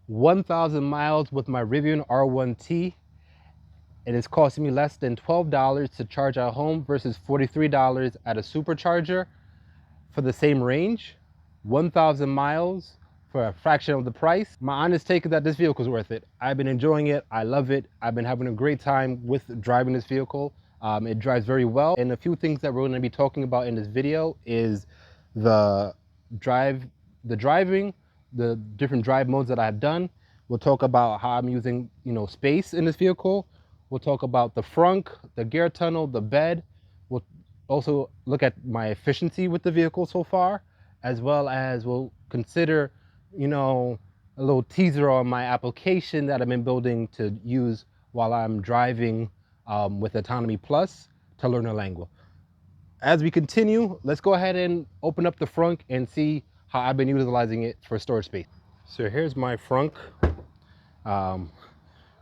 1,000 miles with my Rivian R1T, and it's costing me less than $12 to charge at home versus $43 at a supercharger for the same range. 1,000 miles for a fraction of the price. My honest take is that this vehicle is worth it. I've been enjoying it. I love it. I've been having a great time with driving this vehicle. It drives very well. And a few things that we're going to be talking about in this video is the driving, the different drive modes that I've done. We'll talk about how I'm using, space in this vehicle. We'll talk about the frunk, the gear tunnel, the bed. We'll also look at my efficiency with the vehicle so far, as well as we'll consider, a little teaser on my application that I've been building to use while I'm driving with Autonomy Plus to learn a language. As we continue, let's go ahead and open up the frunk and see how I've been utilizing it for storage space. So here's my frunk.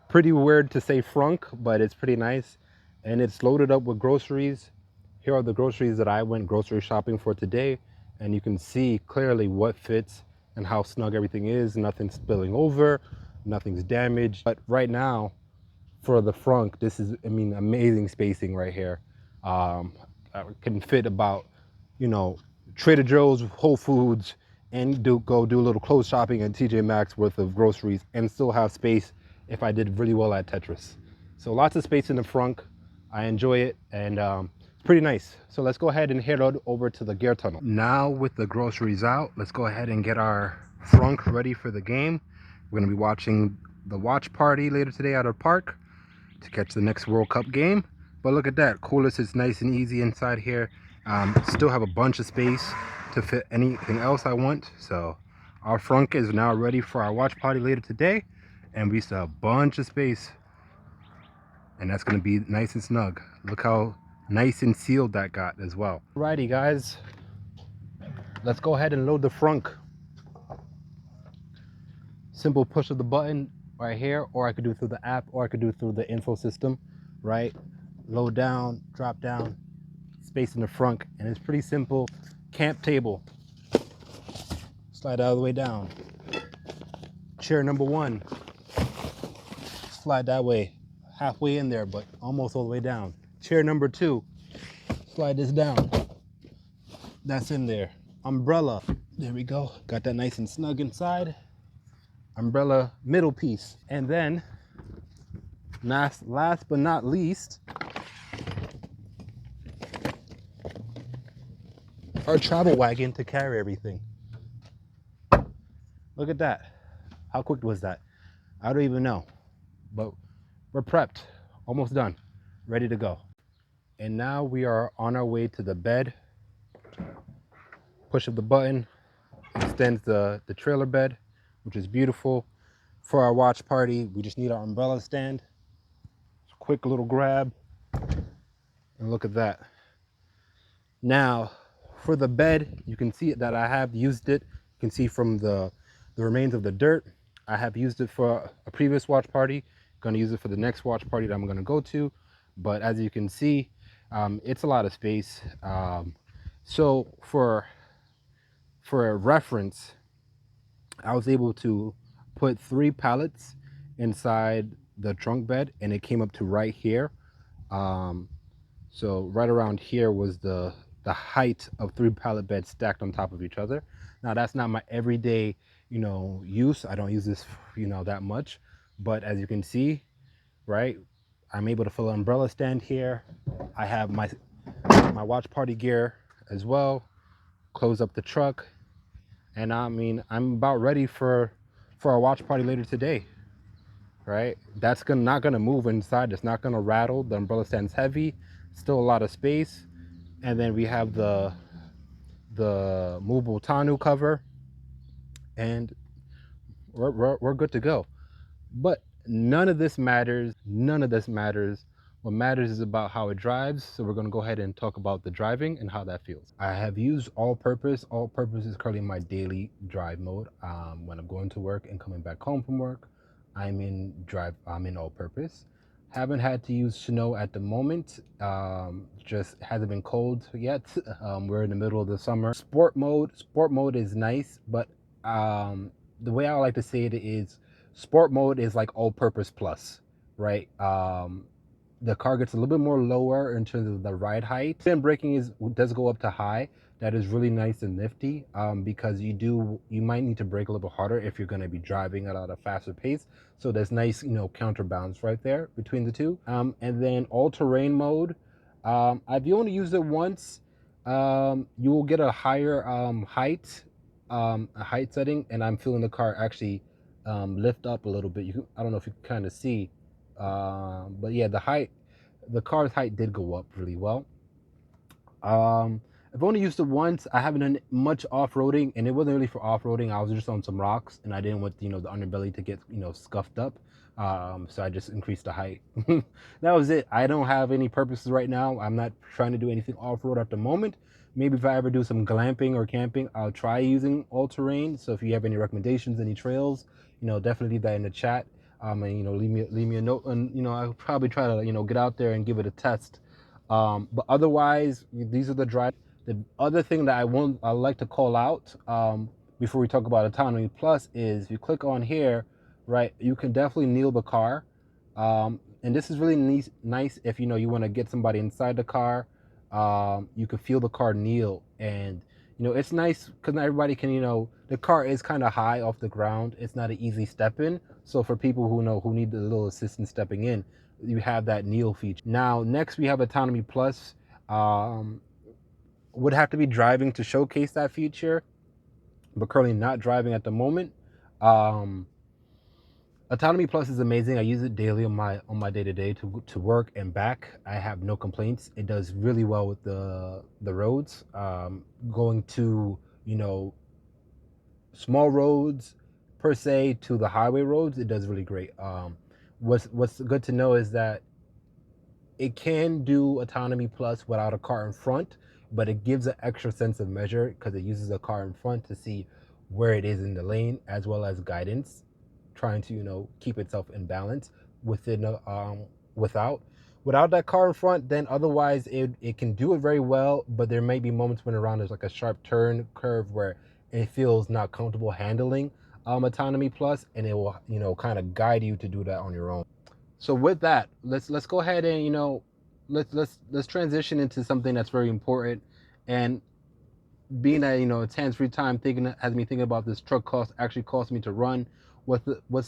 Pretty weird to say frunk, but it's pretty nice. And it's loaded up with groceries. Here are the groceries that I went grocery shopping for today. And you can see clearly what fits and how snug everything is. Nothing's spilling over, nothing's damaged. But right now, for the frunk, this is, amazing spacing right here. I can fit about, Trader Joe's, Whole Foods, and go do a little clothes shopping at TJ Maxx worth of groceries and still have space if I did really well at Tetris. So lots of space in the frunk. I enjoy it, and it's pretty nice. So let's go ahead and head over to the gear tunnel. Now with the groceries out, let's go ahead and get our frunk ready for the game. We're gonna be watching the watch party later today at our park to catch the next World Cup game. But look at that, coolest is nice and easy inside here. Still have a bunch of space to fit anything else I want. So our frunk is now ready for our watch party later today, and we still have a bunch of space, and that's going to be nice and snug. Look how nice and sealed that got as well. Alrighty guys, let's go ahead and load the frunk. Simple push of the button right here, or I could do it through the app, or I could do it through the info system, right? Load down, drop down, space in the frunk, and it's pretty simple. Camp table, slide all the way down. Chair number one, slide that way, halfway in there, but almost all the way down. Chair number two, slide this down. That's in there. Umbrella, there we go. Got that nice and snug inside. Umbrella middle piece. And then, last but not least, our travel wagon to carry everything. Look at that. How quick was that? I don't even know, but we're prepped, almost done, ready to go. And now we are on our way to the bed. Push of the button extends the trailer bed, which is beautiful. For our watch party, we just need our umbrella stand. Quick little grab, and look at that. Now, for the bed, you can see that I have used it. You can see from the remains of the dirt. I have used it for a previous watch party. Going to use it for the next watch party that I'm going to go to. But as you can see, it's a lot of space. So for a reference, I was able to put 3 pallets inside the trunk bed, and it came up to right here. So right around here was the height of 3 pallet beds stacked on top of each other. Now that's not my everyday, use. I don't use this, that much. But as you can see, right, I'm able to fill an umbrella stand here. I have my watch party gear as well. Close up the truck, and I'm about ready for our watch party later today. Right, that's not gonna move inside. It's not gonna rattle. The umbrella stand's heavy, still a lot of space. And then we have the movable tonneau cover, and we're good to go. But none of this matters. What matters is about how it drives. So we're going to go ahead and talk about the driving and how that feels. I have used all purpose. All purpose is currently my daily drive mode. When I'm going to work and coming back home from work, I'm in all purpose. Haven't had to use snow at the moment. Just hasn't been cold yet. We're in the middle of the summer. Sport mode is nice, but the way I like to say it is, Sport mode is like all-purpose plus, right? The car gets a little bit more lower in terms of the ride height. Then braking does go up to high. That is really nice and nifty, because you might need to brake a little harder if you're going to be driving at a faster pace. So there's nice, counterbalance right there between the two. And then all-terrain mode, I've only used it once. You will get a higher a height setting, and I'm feeling the car actually lift up a little bit. I don't know if you can kind of see, but yeah, the car's height did go up really well. I've only used it once. I haven't done much off-roading, and it wasn't really for off-roading. I was just on some rocks, and I didn't want the underbelly to get scuffed up. So I just increased the height. That was it. I don't have any purposes right now. I'm not trying to do anything off-road at the moment. Maybe if I ever do some glamping or camping, I'll try using all-terrain. So if you have any recommendations, any trails, definitely leave that in the chat. And leave me a note, and I'll probably try to get out there and give it a test. But otherwise, these are the drives. The other thing that I like to call out, before we talk about Autonomy Plus, is if you click on here, right, you can definitely kneel the car. And this is really nice if you want to get somebody inside the car. You can feel the car kneel, and it's nice because not everybody can. The car is kind of high off the ground. It's not an easy step in. So for people who need a little assistance stepping in, you have that kneel feature. Now, next we have Autonomy Plus. Would have to be driving to showcase that feature, but currently not driving at the moment. Autonomy Plus is amazing. I use it daily on my day-to-day to work and back. I have no complaints. It does really well with the roads. Going to small roads per se to the highway roads, it does really great. What's good to know is that it can do Autonomy Plus without a car in front, but it gives an extra sense of measure because it uses a car in front to see where it is in the lane, as well as guidance, trying to keep itself in balance within without that car in front. Then otherwise it can do it very well, but there may be moments when around there's like a sharp turn curve where it feels not comfortable handling Autonomy Plus, and it will kind of guide you to do that on your own. So with that, let's go ahead and let's transition into something that's very important. And being that it's hands-free time, has me thinking about this truck cost me to run. What's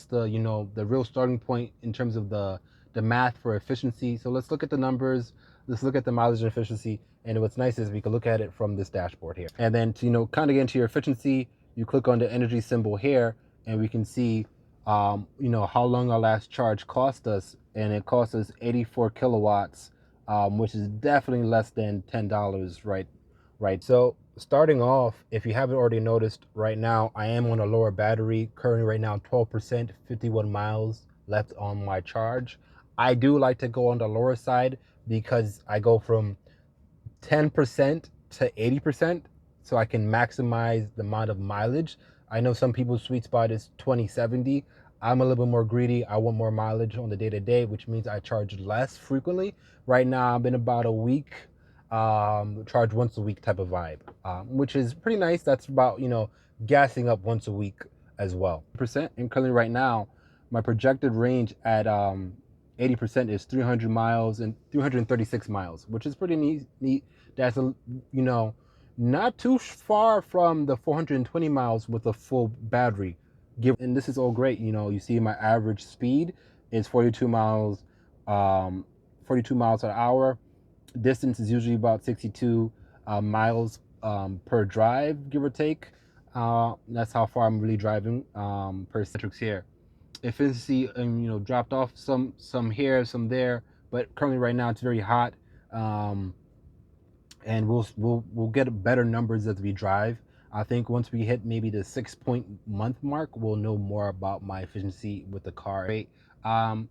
the real starting point in terms of the math for efficiency? So let's look at the numbers. Let's look at the mileage and efficiency. And what's nice is we can look at it from this dashboard here. And then to kind of get into your efficiency, you click on the energy symbol here, and we can see how long our last charge cost us, and it cost us 84 kilowatts, which is definitely less than $10, right? So starting off, if you haven't already noticed, right now I am on a lower battery, currently right now 12%, 51 miles left on my charge. I do like to go on the lower side because I go from 10% to 80%, so I can maximize the amount of mileage. I know some people's sweet spot is 2070. I'm a little bit more greedy. I want more mileage on the day-to-day, which means I charge less frequently. Right now I'm in about a week, charge once a week type of vibe, which is pretty nice. That's about gassing up once a week as well. Percent, and currently right now my projected range at 80% is 300 miles and 336 miles, which is pretty neat. That's not too far from the 420 miles with a full battery. And this is all great. You see my average speed is 42 miles, 42 miles an hour. Distance is usually about 62 miles per drive, give or take. That's how far I'm really driving per metrics here. Efficiency, dropped off some here, some there, but currently right now it's very hot, and we'll get better numbers as we drive. I think once we hit maybe the 6-point month mark, we'll know more about my efficiency with the car. I'm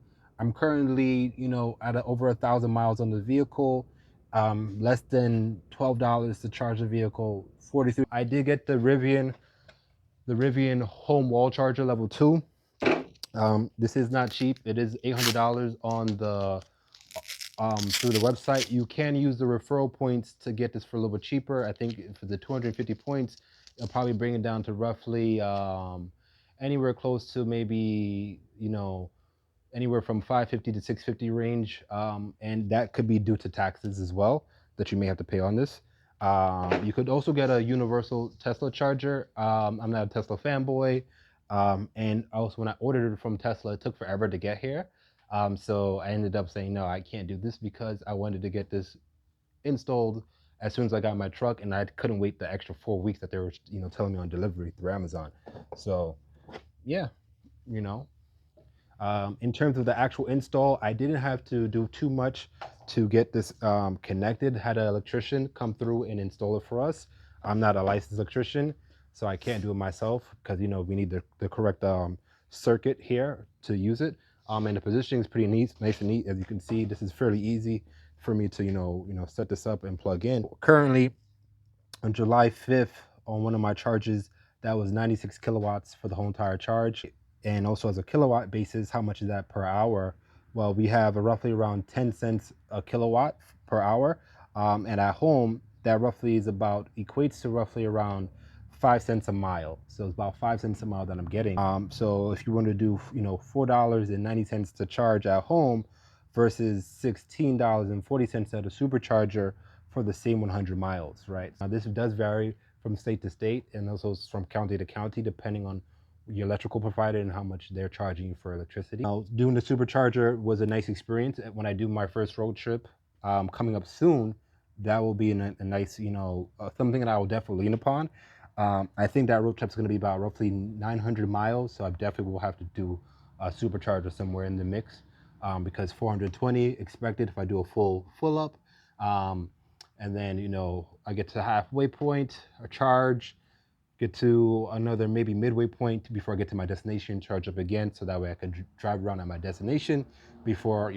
currently at over 1,000 miles on the vehicle, less than $12 to charge the vehicle. 43. I did get the Rivian home wall charger level 2. This is not cheap. It is $800 on the through the website. You can use the referral points to get this for a little bit cheaper. I think for the 250 points, it'll probably bring it down to roughly anywhere close to maybe, anywhere from 550 to 650 range, and that could be due to taxes as well that you may have to pay on this. You could also get a universal Tesla charger. I'm not a Tesla fanboy, and also when I ordered it from Tesla, it took forever to get here. So I ended up saying no, I can't do this because I wanted to get this installed as soon as I got my truck, and I couldn't wait the extra 4 weeks that they were, telling me on delivery through Amazon. So yeah, you know, in terms of the actual install, I didn't have to do too much to get this connected. Had an electrician come through and install it for us. I'm not a licensed electrician, so I can't do it myself because we need the correct circuit here to use it. And the positioning is pretty neat, nice and neat. As you can see, this is fairly easy for me to set this up and plug in. Currently, on July 5th, on one of my charges, that was 96 kilowatts for the whole entire charge. And also as a kilowatt basis, how much is that per hour? Well, we have a roughly around 10 cents a kilowatt per hour. And at home, that roughly is about, equates to roughly around 5 cents a mile. So it's about 5 cents a mile that I'm getting. So if you want to do, $4.90 to charge at home versus $16.40 at a supercharger for the same 100 miles, right? Now this does vary from state to state and also from county to county, depending on your electrical provider and how much they're charging you for electricity. Now, doing the supercharger was a nice experience. When I do my first road trip coming up soon, that will be a nice, something that I will definitely lean upon. I think that road trip is going to be about roughly 900 miles, so I definitely will have to do a supercharger somewhere in the mix, because 420 expected if I do a full up. And then I get to halfway point, a charge, get to another maybe midway point before I get to my destination, charge up again, so that way I could drive around at my destination before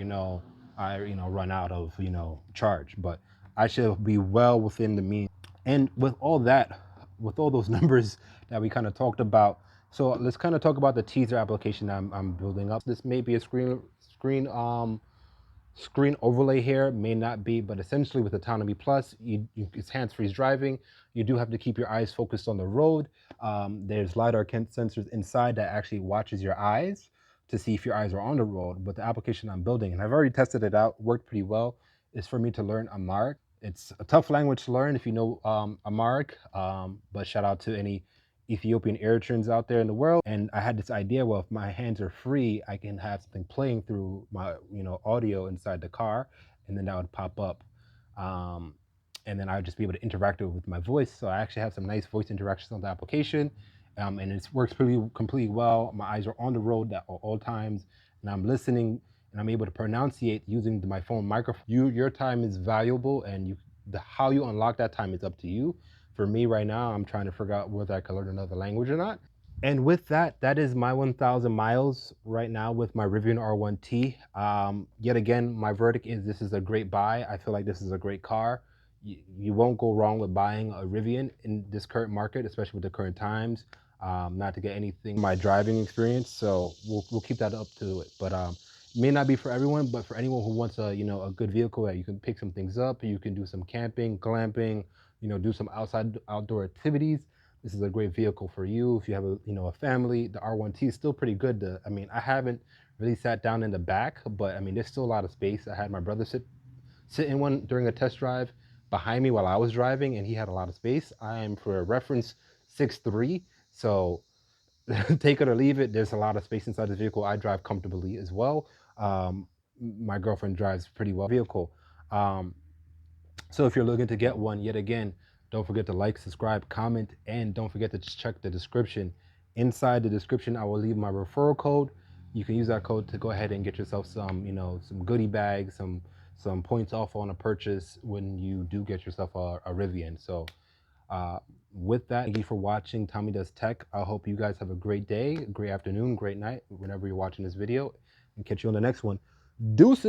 I run out of charge. But I should be well within the mean. And with all that, with all those numbers that we kind of talked about, so let's kind of talk about the teaser application I'm building up. This may be a screen overlay here, may not be, but essentially with Autonomy Plus, it's hands-free driving. You do have to keep your eyes focused on the road. There's LiDAR sensors inside that actually watches your eyes to see if your eyes are on the road. But the application I'm building, and I've already tested it out, worked pretty well, is for me to learn Amharic. It's a tough language to learn if you know Amharic, but shout out to any Ethiopian Eritreans out there in the world. And I had this idea, well, if my hands are free, I can have something playing through my audio inside the car, and then that would pop up. And then I would just be able to interact with my voice. So I actually have some nice voice interactions on the application, and it works completely well. My eyes are on the road at all times, and I'm listening, and I'm able to pronunciate using my phone microphone. Your time is valuable, and how you unlock that time is up to you. For me right now, I'm trying to figure out whether I can learn another language or not. And with that, that is my 1,000 miles right now with my Rivian R1T. Yet again, my verdict is this is a great buy. I feel like this is a great car. You won't go wrong with buying a Rivian in this current market, especially with the current times. Not to get anything my driving experience, so we'll keep that up to it. But may not be for everyone, but for anyone who wants a a good vehicle that you can pick some things up, you can do some camping, glamping, do some outdoor activities. This is a great vehicle for you. If you have a family, the R1T is still pretty good. I haven't really sat down in the back, but there's still a lot of space. I had my brother sit in one during a test drive behind me while I was driving, and he had a lot of space. I am, for a reference, 6'3", so take it or leave it. There's a lot of space inside this vehicle. I drive comfortably as well. My girlfriend drives pretty well vehicle. So if you're looking to get one, yet again, don't forget to like, subscribe, comment, and don't forget to check the description. Inside the description, I will leave my referral code. You can use that code to go ahead and get yourself some, some goodie bags, some points off on a purchase when you do get yourself a Rivian. So with that, thank you for watching Tommy Does Tech. I hope you guys have a great day, great afternoon, great night, whenever you're watching this video, and catch you on the next one. Deuces.